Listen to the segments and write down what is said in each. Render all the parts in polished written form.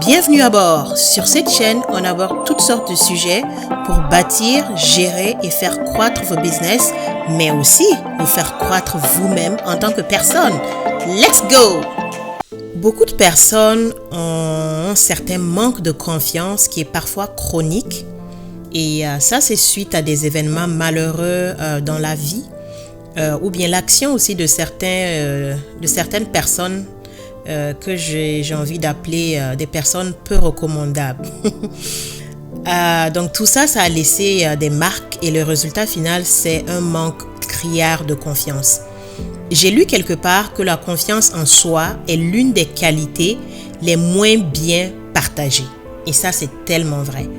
Bienvenue à bord. Sur cette chaîne, on aborde toutes sortes de sujets pour bâtir, gérer et faire croître vos business, mais aussi vous faire croître vous-même en tant que personne. Let's go! Beaucoup de personnes ont un certain manque de confiance qui est parfois chronique. Et ça, c'est suite à des événements malheureux dans la vie ou bien l'action aussi de certaines personnes que j'ai envie d'appeler des personnes peu recommandables. Donc tout ça, ça a laissé des marques et le résultat final, c'est un manque criard de confiance. J'ai lu quelque part que la confiance en soi est l'une des qualités les moins bien partagées. Et ça, c'est tellement vrai.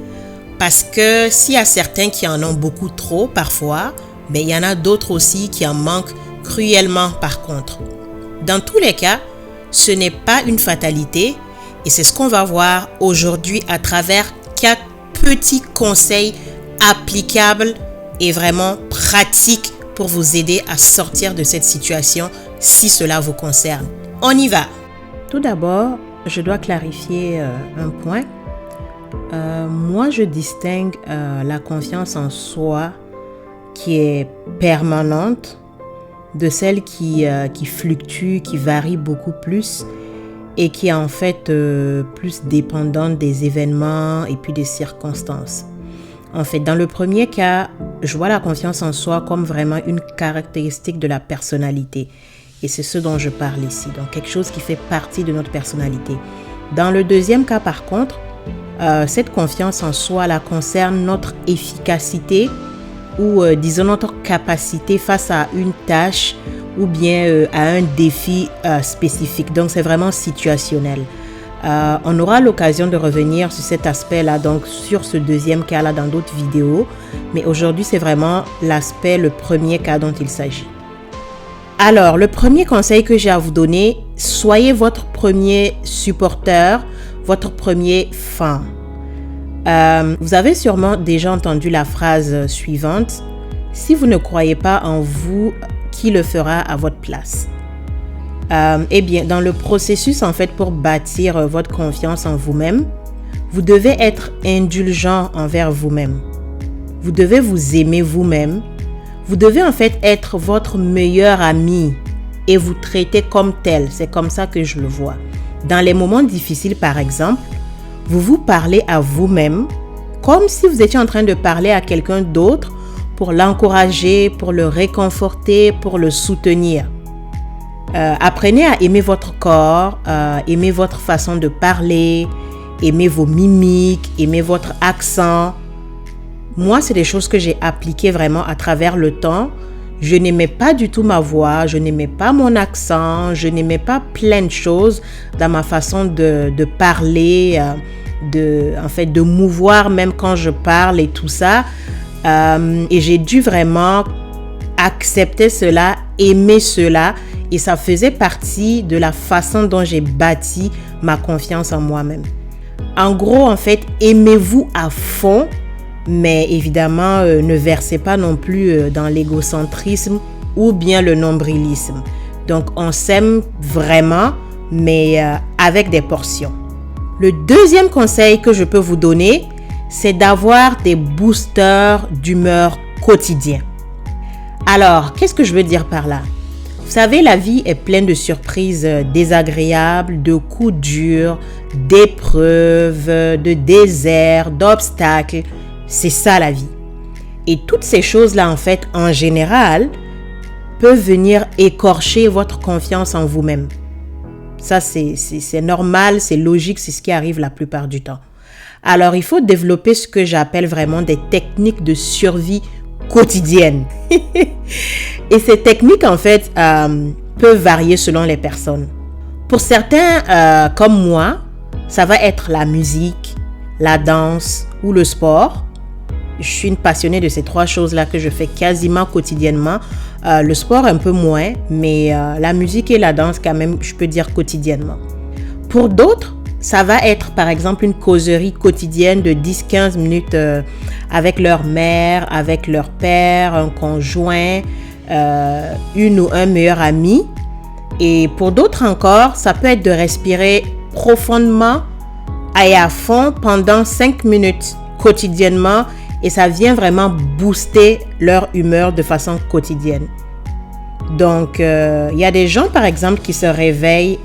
Parce que s'il y a certains qui en ont beaucoup trop parfois, mais il y en a d'autres aussi qui en manquent cruellement par contre. Dans tous les cas, ce n'est pas une fatalité et c'est ce qu'on va voir aujourd'hui à travers 4 petits conseils applicables et vraiment pratiques pour vous aider à sortir de cette situation si cela vous concerne. On y va! Tout d'abord, je dois clarifier un point. Moi, je distingue la confiance en soi qui est permanente de celle qui fluctue, qui varie beaucoup plus et qui est en fait plus dépendante des événements et puis des circonstances. En fait, dans le premier cas, je vois la confiance en soi comme vraiment une caractéristique de la personnalité. Et c'est ce dont je parle ici, donc quelque chose qui fait partie de notre personnalité. Dans le deuxième cas, par contre, cette confiance en soi la concerne notre efficacité ou disons notre capacité face à une tâche ou bien à un défi spécifique. Donc c'est vraiment situationnel. On aura l'occasion de revenir sur cet aspect-là, donc sur ce deuxième cas-là dans d'autres vidéos. Mais aujourd'hui, c'est vraiment le premier cas dont il s'agit. Alors, le premier conseil que j'ai à vous donner, soyez votre premier supporteur, votre premier fan. Vous avez sûrement déjà entendu la phrase suivante: si vous ne croyez pas en vous, qui le fera à votre place? Eh bien, dans le processus en fait pour bâtir votre confiance en vous-même, vous devez être indulgent envers vous-même. Vous devez vous aimer vous-même. Vous devez en fait être votre meilleur ami et vous traiter comme tel. C'est comme ça que je le vois. Dans les moments difficiles, par exemple, vous vous parlez à vous-même comme si vous étiez en train de parler à quelqu'un d'autre pour l'encourager, pour le réconforter, pour le soutenir. Apprenez à aimer votre corps, aimer votre façon de parler, aimer vos mimiques, aimer votre accent. Moi, c'est des choses que j'ai appliquées vraiment à travers le temps. Je n'aimais pas du tout ma voix, je n'aimais pas mon accent, je n'aimais pas plein de choses dans ma façon de parler, de mouvoir même quand je parle et tout ça. Et j'ai dû vraiment accepter cela, aimer cela. Et ça faisait partie de la façon dont j'ai bâti ma confiance en moi-même. En gros, en fait, aimez-vous à fond, mais évidemment, ne versez pas non plus dans l'égocentrisme ou bien le nombrilisme. Donc, on s'aime vraiment, mais avec des portions. Le deuxième conseil que je peux vous donner, c'est d'avoir des boosters d'humeur quotidiens. Alors, qu'est-ce que je veux dire par là? Vous savez, la vie est pleine de surprises désagréables, de coups durs, d'épreuves, de déserts, d'obstacles. C'est ça la vie. Et toutes ces choses-là, en fait, en général, peuvent venir écorcher votre confiance en vous-même. Ça, c'est normal, c'est logique, c'est ce qui arrive la plupart du temps. Alors, il faut développer ce que j'appelle vraiment des techniques de survie quotidienne. Et ces techniques, en fait, peuvent varier selon les personnes. Pour certains, comme moi, ça va être la musique, la danse ou le sport. Je suis une passionnée de ces 3 choses-là que je fais quasiment quotidiennement. Le sport, un peu moins, mais la musique et la danse, quand même, je peux dire quotidiennement. Pour d'autres, ça va être par exemple une causerie quotidienne de 10-15 minutes avec leur mère, avec leur père, un conjoint, une ou un meilleur ami. Et pour d'autres encore, ça peut être de respirer profondément et à fond pendant 5 minutes quotidiennement et ça vient vraiment booster leur humeur de façon quotidienne. Donc, il y a des gens, par exemple, qui se réveillent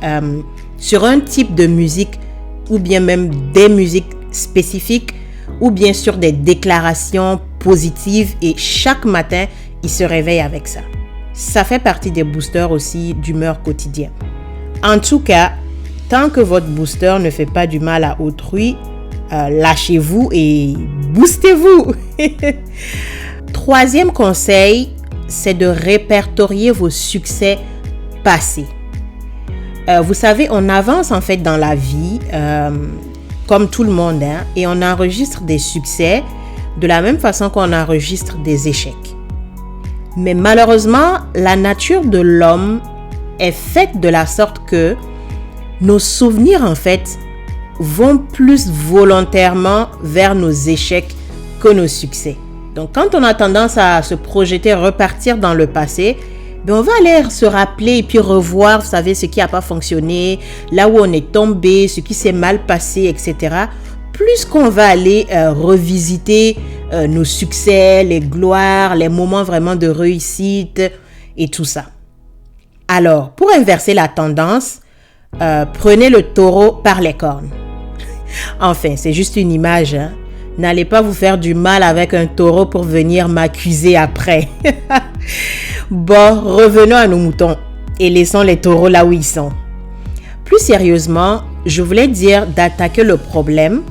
sur un type de musique ou bien même des musiques spécifiques ou bien sur des déclarations positives et chaque matin, ils se réveillent avec ça. Ça fait partie des boosters aussi d'humeur quotidien. En tout cas, tant que votre booster ne fait pas du mal à autrui, lâchez-vous et boostez-vous. Troisième conseil, c'est de répertorier vos succès passés. Vous savez, on avance en fait dans la vie comme tout le monde et on enregistre des succès de la même façon qu'on enregistre des échecs. Mais malheureusement, la nature de l'homme est faite de la sorte que nos souvenirs en fait vont plus volontairement vers nos échecs que nos succès. Donc quand on a tendance à se projeter, repartir dans le passé, on va aller se rappeler et puis revoir, vous savez, ce qui n'a pas fonctionné, là où on est tombé, ce qui s'est mal passé, etc. Plus qu'on va aller revisiter nos succès, les gloires, les moments vraiment de réussite et tout ça. Alors, pour inverser la tendance, prenez le taureau par les cornes. Enfin, c'est juste une image. N'allez pas vous faire du mal avec un taureau pour venir m'accuser après. Bon, revenons à nos moutons et laissons les taureaux là où ils sont. Plus sérieusement, je voulais dire d'attaquer le problème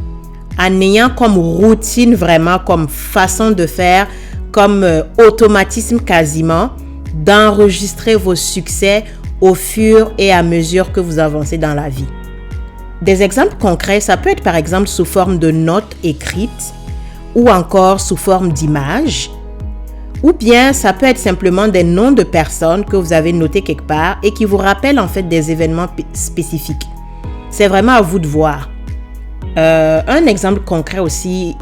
en ayant comme routine vraiment, comme façon de faire, comme automatisme quasiment, d'enregistrer vos succès au fur et à mesure que vous avancez dans la vie. Des exemples concrets, ça peut être par exemple sous forme de notes écrites ou encore sous forme d'images. Ou bien ça peut être simplement des noms de personnes que vous avez notés quelque part et qui vous rappellent en fait des événements spécifiques. C'est vraiment à vous de voir. Un exemple concret aussi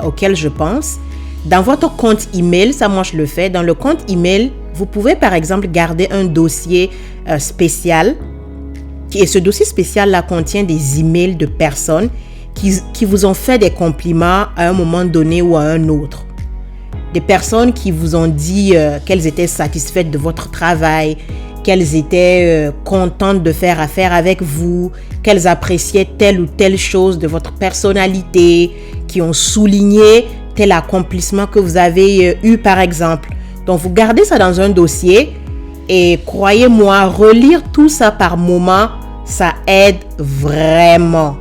auquel je pense, dans votre compte email, ça moi je le fais, dans le compte email, vous pouvez par exemple garder un dossier spécial. Et ce dossier spécial-là contient des emails de personnes qui vous ont fait des compliments à un moment donné ou à un autre. Des personnes qui vous ont dit qu'elles étaient satisfaites de votre travail, qu'elles étaient contentes de faire affaire avec vous, qu'elles appréciaient telle ou telle chose de votre personnalité, qui ont souligné tel accomplissement que vous avez eu par exemple. Donc vous gardez ça dans un dossier et croyez-moi, relire tout ça par moment, ça aide vraiment.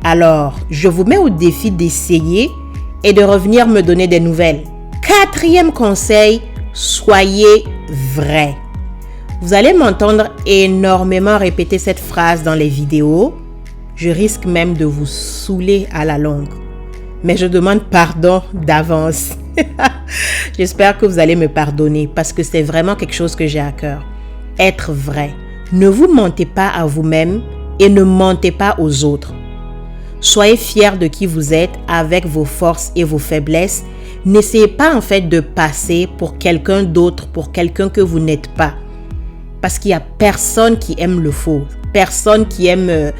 Alors, je vous mets au défi d'essayer et de revenir me donner des nouvelles. Quatrième conseil, soyez vrai. Vous allez m'entendre énormément répéter cette phrase dans les vidéos. Je risque même de vous saouler à la longue. Mais je demande pardon d'avance. J'espère que vous allez me pardonner parce que c'est vraiment quelque chose que j'ai à cœur. Être vrai. Ne vous mentez pas à vous-même et ne mentez pas aux autres. Soyez fiers de qui vous êtes avec vos forces et vos faiblesses. N'essayez pas en fait de passer pour quelqu'un d'autre, pour quelqu'un que vous n'êtes pas. Parce qu'il n'y a personne qui aime le faux. Personne qui aimerait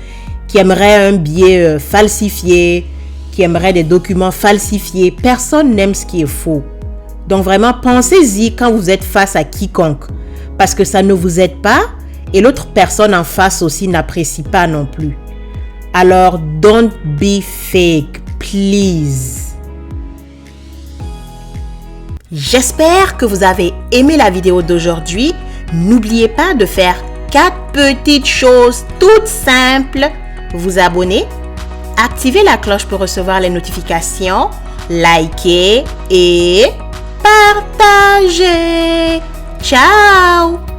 un billet falsifié, qui aimerait des documents falsifiés. Personne n'aime ce qui est faux. Donc vraiment, pensez-y quand vous êtes face à quiconque. Parce que ça ne vous aide pas et l'autre personne en face aussi n'apprécie pas non plus. Alors, don't be fake, please. J'espère que vous avez aimé la vidéo d'aujourd'hui. N'oubliez pas de faire 4 petites choses toutes simples. Vous abonner, activer la cloche pour recevoir les notifications, liker et partager. Ciao!